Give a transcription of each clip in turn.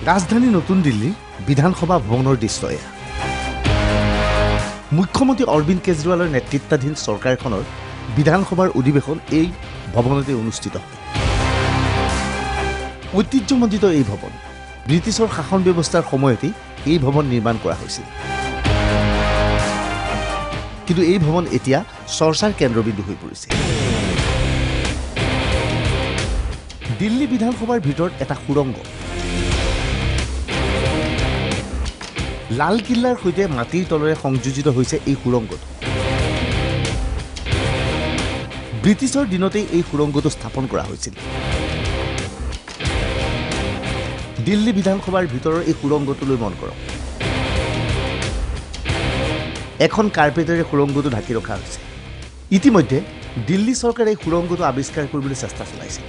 राजधानी नतुन दिल्ली विधानसभा भवনৰ দৃশ্য এয়া। মুখ্যমন্ত্ৰী অৰবিন্দ কেজৰিৱালৰ নেতৃত্বাধীন চৰকাৰখনৰ বিধানসভাৰ অধিৱেশন এই ভৱনতে অনুষ্ঠিত হয়। ঐতিহ্যমণ্ডিত এই ভৱন ব্ৰিটিছৰ শাসন ব্যৱস্থাৰ সময়তে এই ভৱন নিৰ্মাণ কৰা হৈছিল। কিন্তু এই ভৱন এতিয়া চৰ্চাৰ কেন্দ্ৰবিন্দু হৈ পৰিছে। দিল্লী বিধানসভাৰ ভিতৰত এটা সুৰংগ লাল কিল্লাৰ সৈতে মাটিৰ তলেৰে সংযোজিত হৈছে। এই সুৰংগটো ব্ৰিটিছৰ দিনতেই এই সুৰংগটো স্থাপন কৰা হৈছিল। দিল্লী বিধানসভাৰ ভিতৰৰ এই সুৰংগটোলৈ মন কৰক। এখন কাৰ্পেটেৰে সুৰংগটো ঢাকি ৰখা হৈছে। ইতিমধ্যে দিল্লী চৰকাৰে এই সুৰংগটো আৱিষ্কাৰ কৰিবলৈ চেষ্টা চলাইছিল।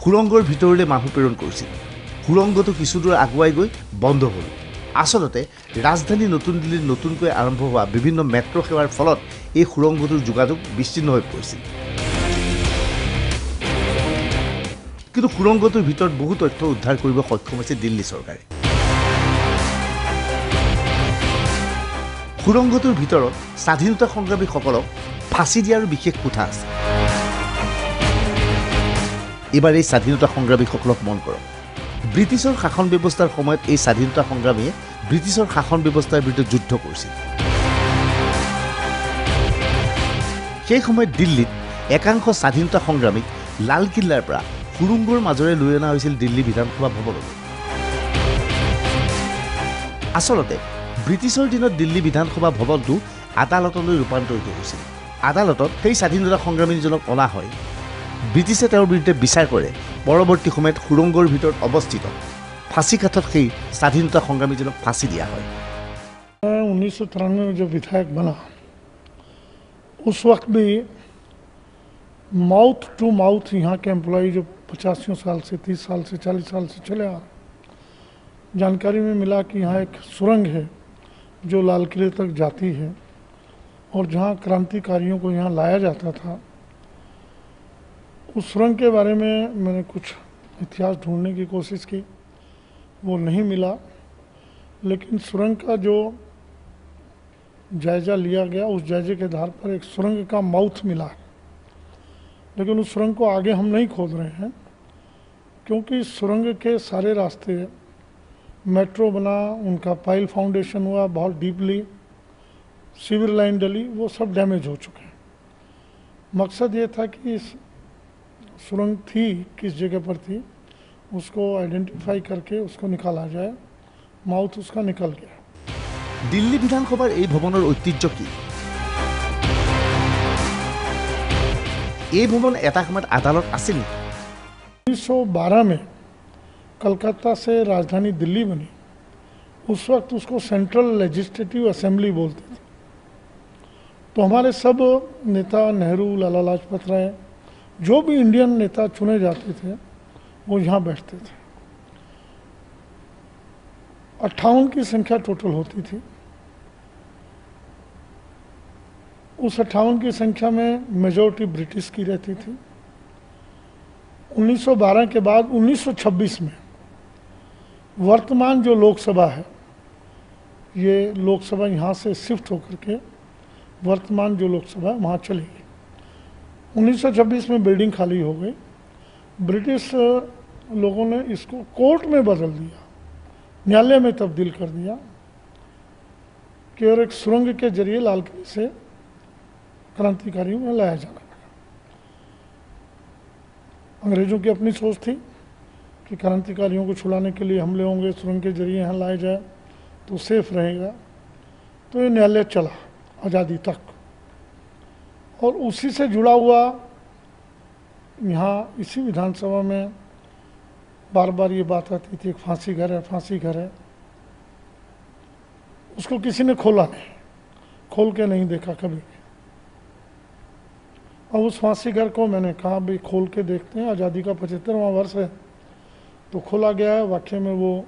সুৰংগৰ ভিতৰলৈ মানুহ প্ৰেৰণ কৰিছিল। সুৰংগটো কিছুদূৰ আগুৱাই গৈ বন্ধ হ'ল। আচলতে ৰাজধানী নতুন দিল্লীত নতুনকৈ আৰম্ভ হোৱা বিভিন্ন মেট্ৰ' সেৱাৰ ফলত এই সুৰংগটোৰ যোগাযোগ বিচ্ছিন্ন হৈ পৰিছিল। কিন্তু সুৰংগটোৰ ভিতৰত বহু তথ্য উদ্ধাৰ কৰিব সক্ষম হৈছে দিল্লী চৰকাৰে। সুৰংগটোৰ ভিতৰত স্বাধীনতা সংগ্ৰামীসকলক ফাঁচি দিয়াৰ বিশেষ কোঠা আছে। এইবাৰ এই স্বাধীনতা সংগ্ৰামীসকলক মন কৰক। ব্ৰিটিছৰ শাসন ব্যৱস্থাৰ সময়ত এই স্বাধীনতা সংগ্ৰামীয়ে ব্ৰিটিছৰ শাসন ব্যৱস্থাৰ বিৰুদ্ধে যুদ্ধ কৰিছিল। সেই সময়ত দিল্লীত একাংশ স্বাধীনতা সংগ্ৰামীক লাল কিল্লাৰ পৰা সুৰংগৰ মাজেৰে লৈ অনা হৈছিল দিল্লী বিধানসভা ভৱনলৈ। আচলতে ব্ৰিটিছৰ দিনত দিল্লী বিধানসভা ভৱনটো আদালতলৈ ৰূপান্তৰিত হৈছিল। আদালতত সেই স্বাধীনতা সংগ্ৰামীজনক অনা হয়। ব্ৰিটিছে তেওঁৰ বিৰুদ্ধে বিচাৰ কৰে। পৰৱৰ্তী সময়ত সুৰংগৰ ভিতৰত অৱস্থিত ফাঁচী কাঠত সেই স্বাধীনতা সংগ্ৰামীজনক ফাঁচী দিয়া হয়। 1993 में जो विधायक बना उस वक्त भी माउथ टू माउथ यहाँ के एम्प्लॉय जो 85 साल से 30 साल से 40 साल से चले आ रहे, जानकारी में मिला कि यहाँ एक सुरंग है जो लाल किले तक जाती है और जहाँ क्रांतिकारियों को यहाँ लाया जाता था। उस सुरंग के बारे में मैंने कुछ इतिहास ढूंढने की कोशिश की, वो नहीं मिला। लेकिन सुरंग का जो जायज़ा लिया गया, उस जायजे के आधार पर एक सुरंग का माउथ मिला है। लेकिन उस सुरंग को आगे हम नहीं खोद रहे हैं, क्योंकि सुरंग के सारे रास्ते मेट्रो बना, उनका पाइल फाउंडेशन हुआ, बहुत डीपली सीवर लाइन डली, वो सब डैमेज हो चुके हैं। मकसद ये था कि इस सुरंग थी किस जगह पर थी उसको आइडेंटिफाई करके उसको निकाला जाए। माउथ उसका निकल गया। दिल्ली विधानसभार এই ভৱনৰ ঐতিহ্য কি? এই ভৱন এটা সময়ত আদালত আছিল। 1912 में कलकत्ता से राजधानी दिल्ली बनी। उस वक्त उसको सेंट्रल लेजिस्लेटिव असेंबली बोलते थे। तो हमारे सब नेता, नेहरू, लाला लाजपत राय, जो भी इंडियन नेता चुने जाते थे वो यहाँ बैठते थे। 58 की संख्या टोटल होती थी। उस 58 की संख्या में मेजॉरिटी ब्रिटिश की रहती थी। 1912 के बाद 1926 में वर्तमान जो लोकसभा है, ये लोकसभा यहाँ से शिफ्ट होकर के वर्तमान जो लोकसभा है वहाँ चली गई। 1926 में बिल्डिंग खाली हो गई। ब्रिटिश लोगों ने इसको कोर्ट में बदल दिया, न्यायालय में तब्दील कर दिया कि और एक सुरंग के जरिए लाल किले से क्रांतिकारियों में लाया जाना लगा। अंग्रेजों की अपनी सोच थी कि क्रांतिकारियों को छुड़ाने के लिए हमले होंगे, सुरंग के जरिए यहाँ लाया जाए तो सेफ रहेगा। तो ये न्यायालय चला आज़ादी तक। और उसी से जुड़ा हुआ यहाँ इसी विधानसभा में बार बार ये बात आती थी, एक फांसी घर है, फांसी घर है। उसको किसी ने खोला नहीं, खोल के नहीं देखा कभी भी। और उस फांसी घर को मैंने कहा भाई खोल के देखते हैं, आज़ादी का 75वां वर्ष है। तो खोला गया है। वाकई में वो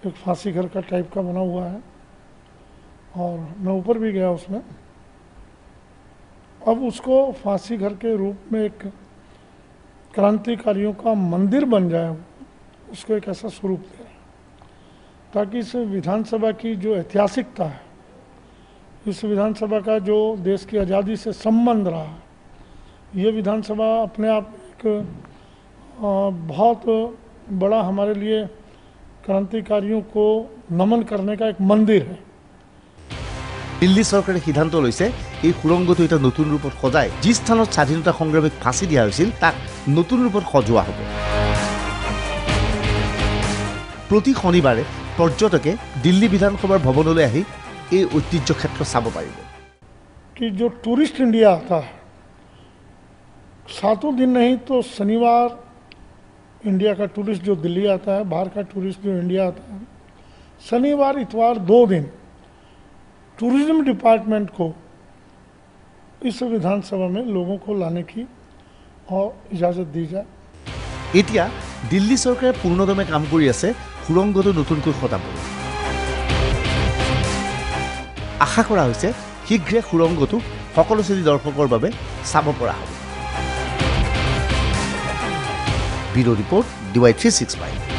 एक फांसी घर का टाइप का बना हुआ है और मैं ऊपर भी गया उसमें। अब उसको फांसी घर के रूप में एक क्रांतिकारियों का मंदिर बन जाए, उसको एक ऐसा स्वरूप दे रहे हैं, ताकि इस विधानसभा की जो ऐतिहासिकता है, इस विधानसभा का जो देश की आज़ादी से संबंध रहा है, ये विधानसभा अपने आप एक बहुत बड़ा हमारे लिए क्रांतिकारियों को नमन करने का एक मंदिर है। দিল্লী চৰকাৰে সিদ্ধান্ত লৈছে এই সুৰংগটো এটা নতুন ৰূপত সজাই যি স্থানত স্বাধীনতা সংগ্ৰামীক ফাঁচি দিয়া হৈছিল তাক নতুন ৰূপত সজোৱা হ'ব। প্ৰতি শনিবাৰে পৰ্যটকে দিল্লী বিধানসভাৰ ভৱনলৈ আহি এই ঐতিহ্য ক্ষেত্ৰ চাব পাৰিব। कि जो टूरिस्ट इंडिया आता है, 7 दिन नहीं तो शनिवार इंडिया का टूरिस्ट जो दिल्ली आता है, बाहर का टूरिस्ट जो इंडिया आता है, शनिवार इतवार 2 दिन टूरिज्म डिपार्टमेंट को इस विधानसभा में लोगों को लाने की और इजाज़त दी जाए। এতিয়া দিল্লী চৰকাৰে পূৰ্ণদমে কাম কৰি আছে সুৰংগটো নতুনকৈ সজাবলৈ। আশা কৰা হৈছে শীঘ্ৰে সুৰংগটো সকলো শ্ৰেণীৰ দৰ্শকৰ বাবে চাব পৰা হ'ব। Bureau' report DY365।